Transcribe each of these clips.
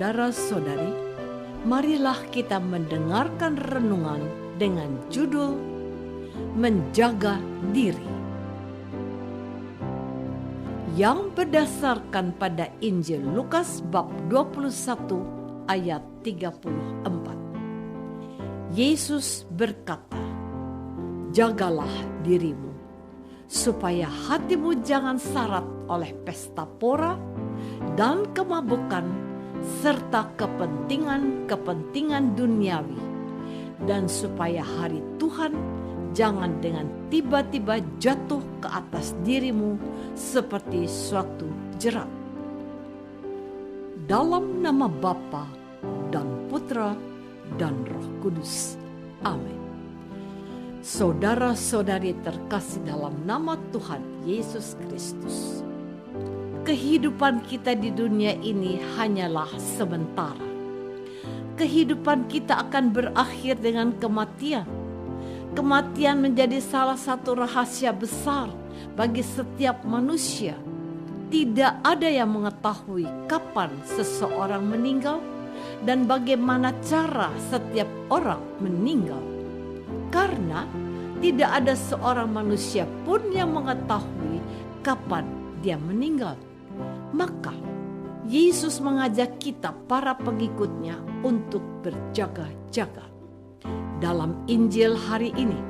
Saudara-saudari, marilah kita mendengarkan renungan dengan judul Menjaga Diri, yang berdasarkan pada Injil Lukas bab 21 ayat 34. Yesus berkata, "Jagalah dirimu, supaya hatimu jangan syarat oleh pesta pora dan kemabukan serta kepentingan-kepentingan duniawi, dan supaya hari Tuhan jangan dengan tiba-tiba jatuh ke atas dirimu seperti suatu jerat." Dalam nama Bapa dan Putra dan Roh Kudus. Amin. Saudara-saudari terkasih dalam nama Tuhan Yesus Kristus, kehidupan kita di dunia ini hanyalah sementara. Kehidupan kita akan berakhir dengan kematian. Kematian menjadi salah satu rahasia besar bagi setiap manusia. Tidak ada yang mengetahui kapan seseorang meninggal dan bagaimana cara setiap orang meninggal. Karena tidak ada seorang manusia pun yang mengetahui kapan dia meninggal. Maka Yesus mengajak kita para pengikutnya untuk berjaga-jaga. Dalam Injil hari ini,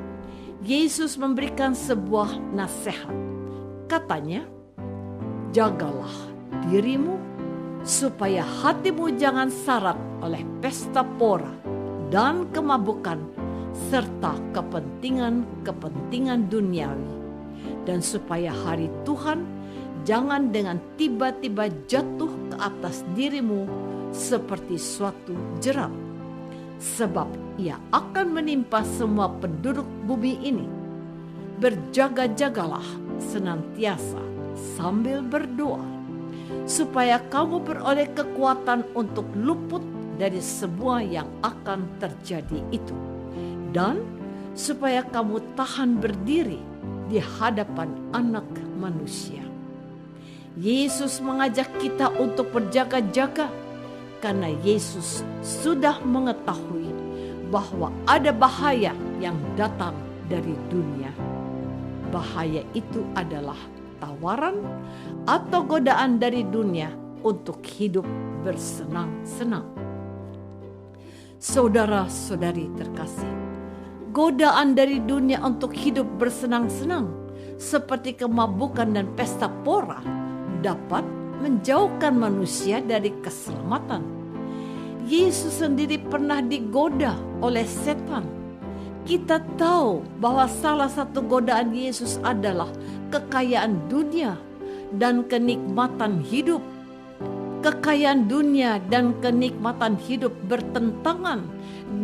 Yesus memberikan sebuah nasihat. Katanya, "Jagalah dirimu, supaya hatimu jangan syarat oleh pesta pora dan kemabukan serta kepentingan-kepentingan duniawi, dan supaya hari Tuhan jangan dengan tiba-tiba jatuh ke atas dirimu seperti suatu jerat. Sebab ia akan menimpa semua penduduk bumi ini. Berjaga-jagalah senantiasa sambil berdoa, supaya kamu beroleh kekuatan untuk luput dari semua yang akan terjadi itu, dan supaya kamu tahan berdiri di hadapan Anak Manusia." Yesus mengajak kita untuk berjaga-jaga karena Yesus sudah mengetahui bahwa ada bahaya yang datang dari dunia. Bahaya itu adalah tawaran atau godaan dari dunia untuk hidup bersenang-senang. Saudara-saudari terkasih, godaan dari dunia untuk hidup bersenang-senang seperti kemabukan dan pesta pora dapat menjauhkan manusia dari keselamatan. Yesus sendiri pernah digoda oleh setan. Kita tahu bahwa salah satu godaan Yesus adalah kekayaan dunia dan kenikmatan hidup. Kekayaan dunia dan kenikmatan hidup bertentangan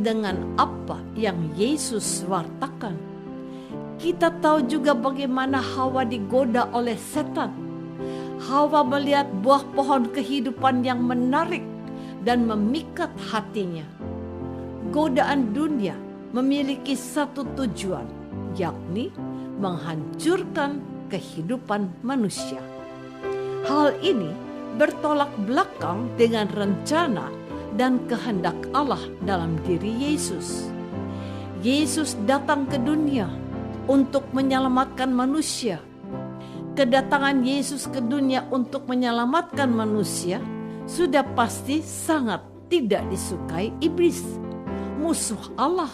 dengan apa yang Yesus wartakan. Kita tahu juga bagaimana Hawa digoda oleh setan. Hawa melihat buah pohon kehidupan yang menarik dan memikat hatinya. Godaan dunia memiliki satu tujuan, yakni menghancurkan kehidupan manusia. Hal ini bertolak belakang dengan rencana dan kehendak Allah dalam diri Yesus. Yesus datang ke dunia untuk menyelamatkan manusia. Kedatangan Yesus ke dunia untuk menyelamatkan manusia sudah pasti sangat tidak disukai iblis, musuh Allah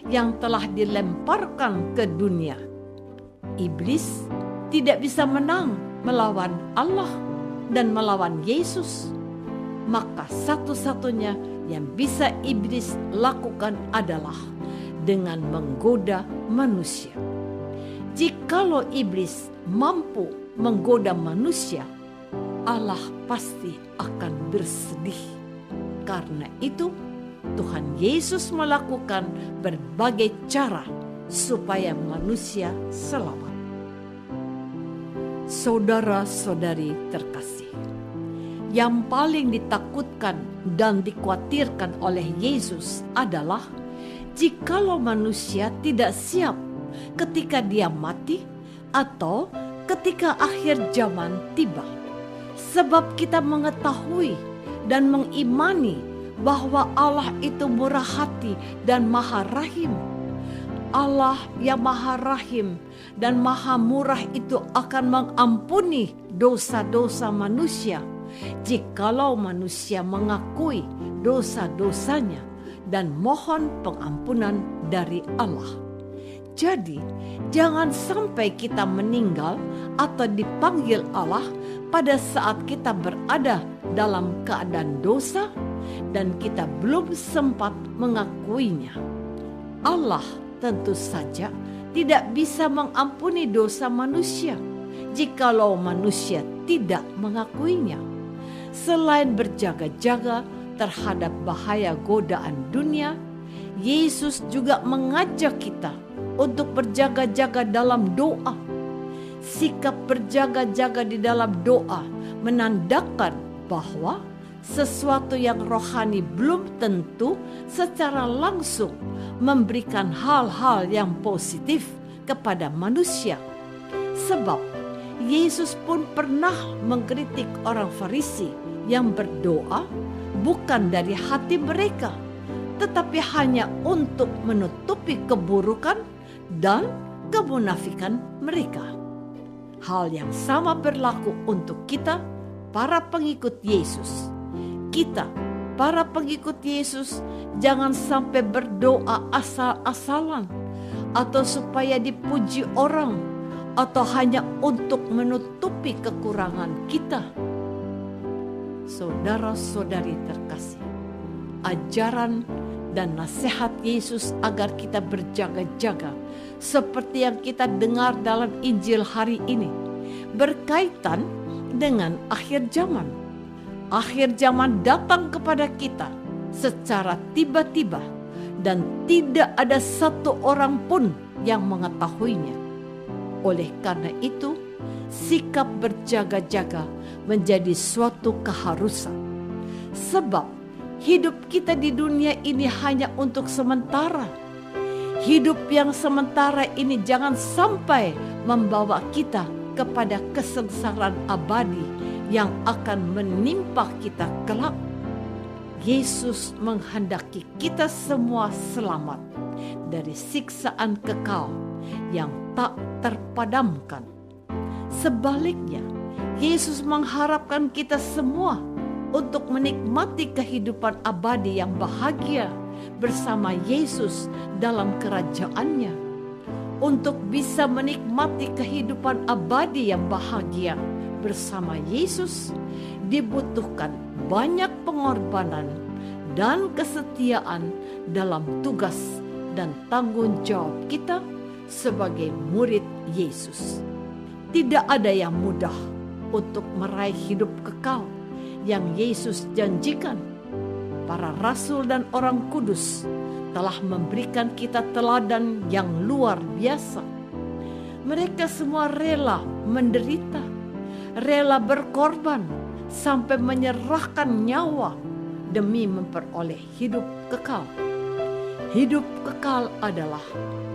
yang telah dilemparkan ke dunia. Iblis tidak bisa menang melawan Allah dan melawan Yesus. Maka satu-satunya yang bisa iblis lakukan adalah dengan menggoda manusia. Jikalau iblis mampu menggoda manusia, Allah pasti akan bersedih. Karena itu, Tuhan Yesus melakukan berbagai cara supaya manusia selamat. Saudara-saudari terkasih, yang paling ditakutkan dan dikhawatirkan oleh Yesus adalah jikalau manusia tidak siap ketika dia mati atau ketika akhir zaman tiba. Sebab kita mengetahui dan mengimani bahwa Allah itu murah hati dan maha rahim. Allah yang maha rahim dan maha murah itu akan mengampuni dosa-dosa manusia jikalau manusia mengakui dosa-dosanya dan mohon pengampunan dari Allah. Jadi, jangan sampai kita meninggal atau dipanggil Allah pada saat kita berada dalam keadaan dosa dan kita belum sempat mengakuinya. Allah tentu saja tidak bisa mengampuni dosa manusia jikalau manusia tidak mengakuinya. Selain berjaga-jaga terhadap bahaya godaan dunia, Yesus juga mengajak kita untuk berjaga-jaga dalam doa. Sikap berjaga-jaga di dalam doa menandakan bahwa sesuatu yang rohani belum tentu secara langsung memberikan hal-hal yang positif kepada manusia. Sebab Yesus pun pernah mengkritik orang Farisi yang berdoa bukan dari hati mereka, tetapi hanya untuk menutupi keburukan dan kemunafikan mereka. Hal yang sama berlaku untuk kita, para pengikut Yesus. Kita, para pengikut Yesus, jangan sampai berdoa asal-asalan atau supaya dipuji orang atau hanya untuk menutupi kekurangan kita. Saudara-saudari terkasih, ajaran dan nasihat Yesus agar kita berjaga-jaga seperti yang kita dengar dalam Injil hari ini berkaitan dengan akhir zaman. Akhir zaman datang kepada kita secara tiba-tiba dan tidak ada satu orang pun yang mengetahuinya. Oleh karena itu, sikap berjaga-jaga menjadi suatu keharusan. Sebab hidup kita di dunia ini hanya untuk sementara. Hidup yang sementara ini jangan sampai membawa kita kepada kesengsaraan abadi yang akan menimpa kita kelak. Yesus menghendaki kita semua selamat dari siksaan kekal yang tak terpadamkan. Sebaliknya, Yesus mengharapkan kita semua untuk menikmati kehidupan abadi yang bahagia bersama Yesus dalam kerajaannya. Untuk bisa menikmati kehidupan abadi yang bahagia bersama Yesus, dibutuhkan banyak pengorbanan dan kesetiaan dalam tugas dan tanggung jawab kita sebagai murid Yesus. Tidak ada yang mudah untuk meraih hidup kekal yang Yesus janjikan. Para rasul dan orang kudus telah memberikan kita teladan yang luar biasa. Mereka semua rela menderita, rela berkorban, sampai menyerahkan nyawa demi memperoleh hidup kekal. Hidup kekal adalah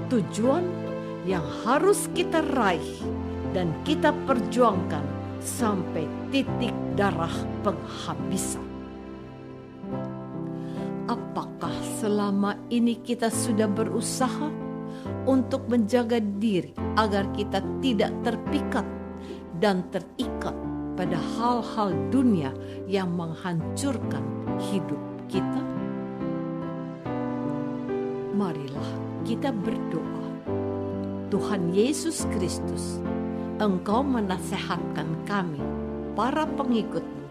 tujuan yang harus kita raih dan kita perjuangkan sampai titik darah penghabisan. Apakah selama ini kita sudah berusaha untuk menjaga diri agar kita tidak terpikat dan terikat pada hal-hal dunia yang menghancurkan hidup kita? Marilah kita berdoa. Tuhan Yesus Kristus, Engkau menasehatkan kami, para pengikut-Mu,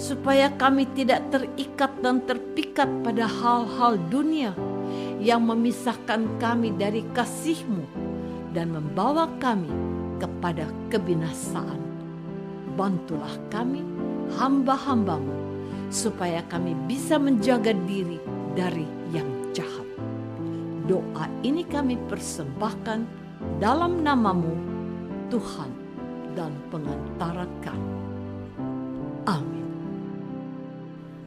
supaya kami tidak terikat dan terpikat pada hal-hal dunia yang memisahkan kami dari kasih-Mu dan membawa kami kepada kebinasaan. Bantulah kami, hamba-hamba-Mu, supaya kami bisa menjaga diri dari yang jahat. Doa ini kami persembahkan dalam nama-Mu, Tuhan dan pengantara kami. Amin.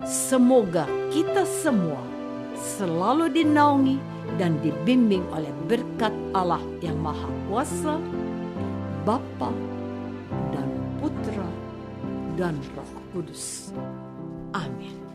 Semoga kita semua selalu dinaungi dan dibimbing oleh berkat Allah yang Maha Kuasa, Bapa dan Putra dan Roh Kudus. Amin.